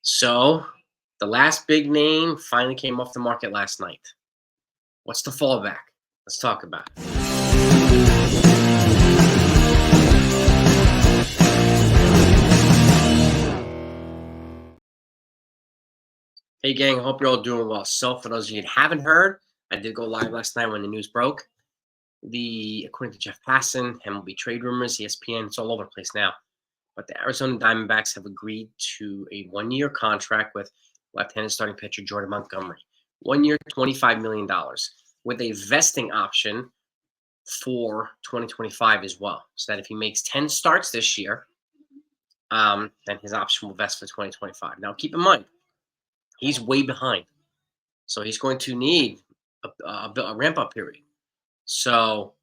So, the last big name finally came off the market last night. What's the fallback? Let's talk about it. Hey, gang, hope you're all doing well. So, for those of you that haven't heard, I did go live last night when the news broke. According to Jeff Passan, MLB trade rumors, ESPN, it's all over the place now. But the Arizona Diamondbacks have agreed to a one-year contract with left-handed starting pitcher Jordan Montgomery. 1 year, $25 million, with a vesting option for 2025 as well. So that if he makes 10 starts this year, then his option will vest for 2025. Now, keep in mind, he's way behind. So he's going to need a ramp-up period. So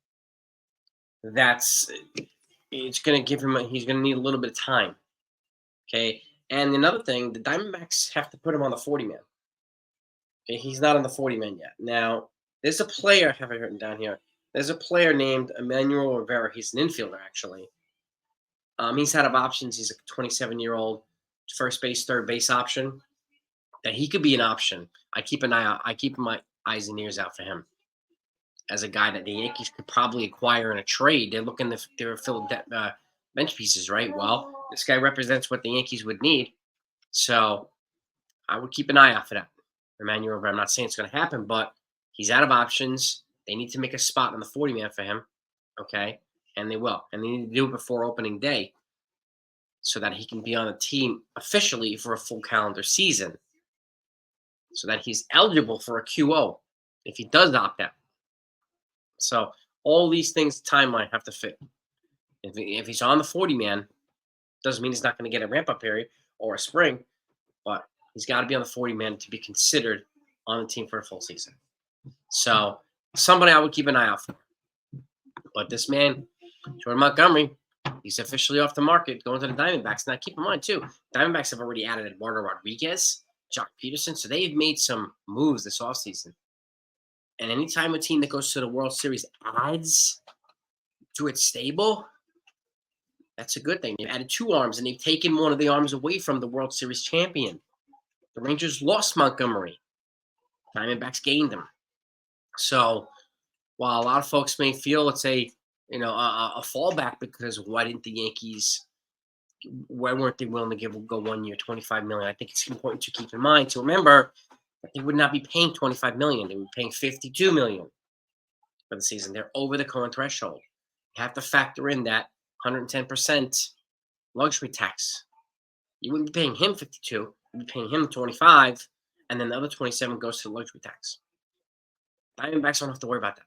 it's going to give him, he's going to need a little bit of time. Okay. And another thing, the Diamondbacks have to put him on the 40-man. Okay. He's not on the 40-man yet. Now, there's a player, have I written down here? There's a player named Emmanuel Rivera. He's an infielder, actually. He's out of options. He's a 27-year-old first base, third base option. That he could be an option. I keep an eye out. I keep my eyes and ears out for him as a guy that the Yankees could probably acquire in a trade. They're looking to fill bench pieces, right? Well, this guy represents what the Yankees would need. So I would keep an eye out for that. Emmanuel Rivera. I'm not saying it's going to happen, but he's out of options. They need to make a spot on the 40-man for him, okay? And they will. And they need to do it before opening day so that he can be on the team officially for a full calendar season so that he's eligible for a QO if he does opt out. So all these things, timeline, have to fit. If he's on the 40-man, doesn't mean he's not going to get a ramp-up period or a spring, but he's got to be on the 40-man to be considered on the team for a full season. So somebody I would keep an eye out for. But this man, Jordan Montgomery, he's officially off the market, going to the Diamondbacks. Now, keep in mind, too, Diamondbacks have already added Eduardo Rodriguez, Jock Peterson, so they've made some moves this offseason. And anytime a team that goes to the World Series adds to its stable, that's a good thing. They've added two arms, and they've taken one of the arms away from the World Series champion. The Rangers lost Montgomery. Diamondbacks gained him. So while a lot of folks may feel it's a fallback because why weren't they willing to go 1 year, $25 million? I think it's important to keep in mind to remember that they would not be paying $25 million. They would be paying $52 million for the season. They're over the current threshold. You have to factor in that 110% luxury tax. You wouldn't be paying him 52. You'd be paying him 25, and then the other 27 goes to the luxury tax. Diamondbacks don't have to worry about that.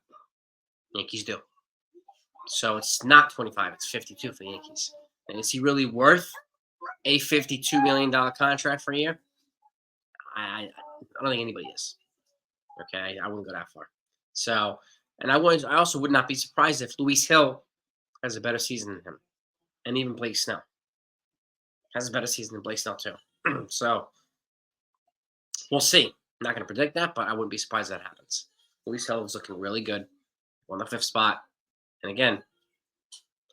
Yankees do. So it's not 25, it's 52 for the Yankees. And is he really worth a $52 million contract for a year? I don't think anybody is. Okay, I wouldn't go that far. So, and I also would not be surprised if Luis Hill has a better season than him. And even Blake Snell has a better season than Blake Snell too. So, we'll see. I'm not going to predict that, but I wouldn't be surprised if that happens. Luis Hill is looking really good on the 5th spot. And again,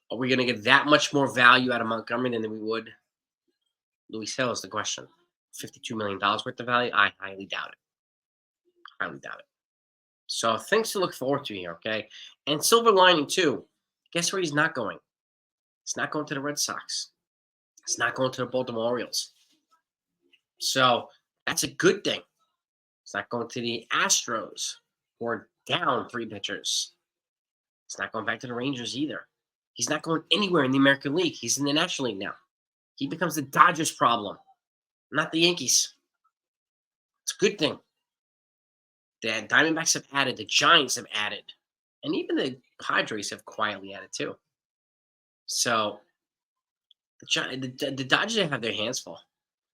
are we going to get that much more value out of Montgomery than we would Luis Hill is the question. $52 million worth of value? I highly doubt it. Highly doubt it. So things to look forward to here, okay? And silver lining, too. Guess where he's not going? He's not going to the Red Sox. He's not going to the Baltimore Orioles. So that's a good thing. He's not going to the Astros, who are down 3 pitchers. He's not going back to the Rangers either. He's not going anywhere in the American League. He's in the National League now. He becomes the Dodgers' problem, not the Yankees. It's a good thing. The Diamondbacks have added. The Giants have added. And even the Padres have quietly added too. So the Dodgers have their hands full.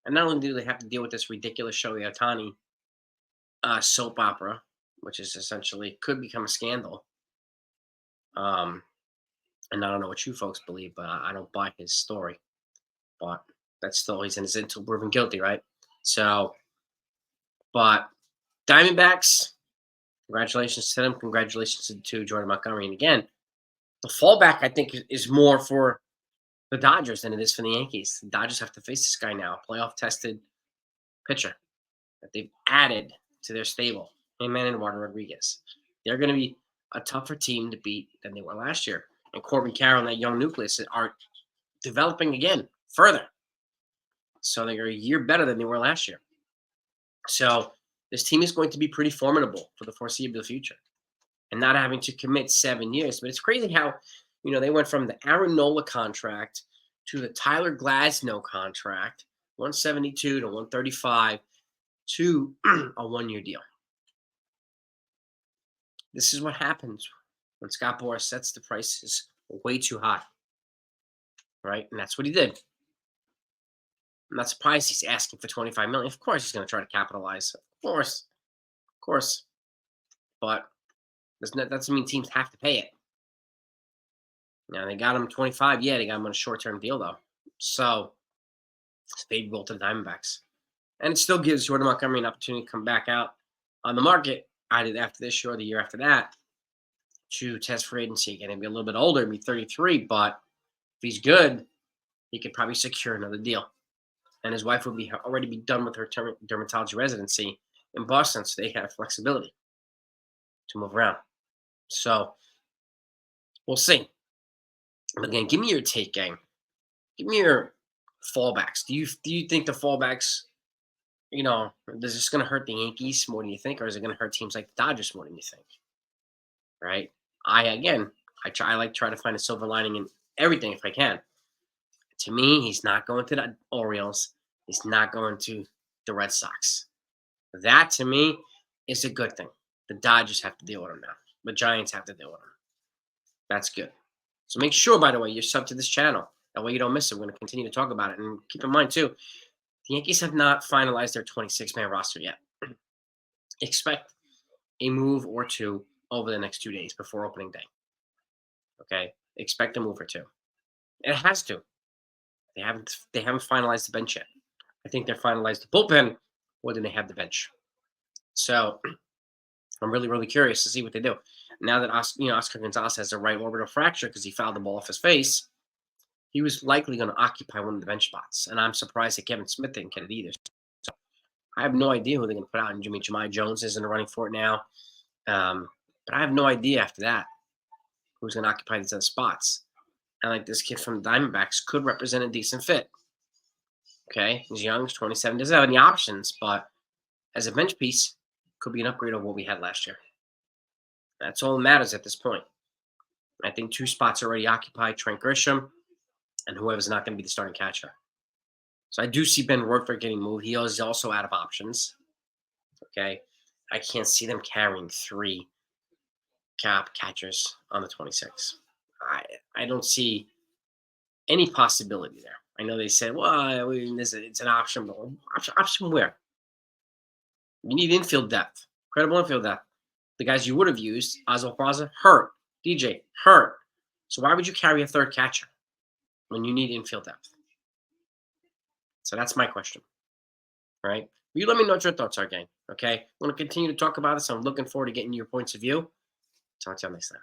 And not only do they have to deal with this ridiculous Shohei Ohtani soap opera, which is essentially could become a scandal. And I don't know what you folks believe, but I don't buy his story. But that's still, he's innocent until proven guilty, right? So, but Diamondbacks, congratulations to them. Congratulations to Jordan Montgomery. And again, the fallback, I think, is more for the Dodgers than it is for the Yankees. The Dodgers have to face this guy now, playoff tested pitcher that they've added to their stable, Heyman and Eduardo Rodriguez. They're going to be a tougher team to beat than they were last year. And Corbin Carroll and that young nucleus are developing again further. So they're a year better than they were last year. So this team is going to be pretty formidable for the foreseeable future. And not having to commit 7 years. But it's crazy how, they went from the Aaron Nola contract to the Tyler Glasnow contract, 172 to 135, to a 1-year deal. This is what happens when Scott Boras sets the prices way too high, right? And that's what he did. I'm not surprised he's asking for $25 million. Of course, he's going to try to capitalize. Of course. But that doesn't mean teams have to pay it. Now, they got him 25. Yeah, they got him on a short-term deal, though. So, it's favorable to the Diamondbacks. And it still gives Jordan Montgomery an opportunity to come back out on the market, either after this year or the year after that, to test for agency again. He'll be a little bit older, he'll be 33, but if he's good, he could probably secure another deal. And his wife will already be done with her dermatology residency in Boston, so they have flexibility to move around. So, we'll see. But again, give me your take, gang. Give me your fallbacks. Do you think the fallbacks, is this going to hurt the Yankees more than you think, or is it going to hurt teams like the Dodgers more than you think? Right? I like try to find a silver lining in everything if I can. To me, he's not going to the Orioles. He's not going to the Red Sox. That, to me, is a good thing. The Dodgers have to deal with him now. The Giants have to deal with him. That's good. So make sure, by the way, you're sub to this channel. That way you don't miss it. We're going to continue to talk about it. And keep in mind, too, the Yankees have not finalized their 26-man roster yet. Expect a move or two over the next 2 days before opening day. Okay? Expect a move or two. It has to. They haven't finalized the bench yet. I think they're finalized the bullpen more than they have the bench. So I'm really, really curious to see what they do. Now that Oscar Gonzalez has a right orbital fracture because he fouled the ball off his face, he was likely going to occupy one of the bench spots. And I'm surprised that Kevin Smith didn't get it either. So I have no idea who they're going to put out. And Jahmai Jones is in the running for it now. But I have no idea after that who's going to occupy these other spots. And like this kid from the Diamondbacks could represent a decent fit. Okay, he's young, he's 27, doesn't have any options, but as a bench piece, could be an upgrade of what we had last year. That's all that matters at this point. I think 2 spots are already occupied, Trent Grisham, and whoever's not going to be the starting catcher. So I do see Ben Roethlisberger getting moved. He is also out of options. Okay, I can't see them carrying 3 cap catchers on the 26. I don't see any possibility there. I know they said, well, it's an option, but option where? You need infield depth, credible infield depth. The guys you would have used, Oswald Peraza, hurt. DJ, hurt. So why would you carry a 3rd catcher when you need infield depth? So that's my question. All right? You let me know what your thoughts are, gang. Okay? I'm going to continue to talk about this. I'm looking forward to getting your points of view. Talk to you next time.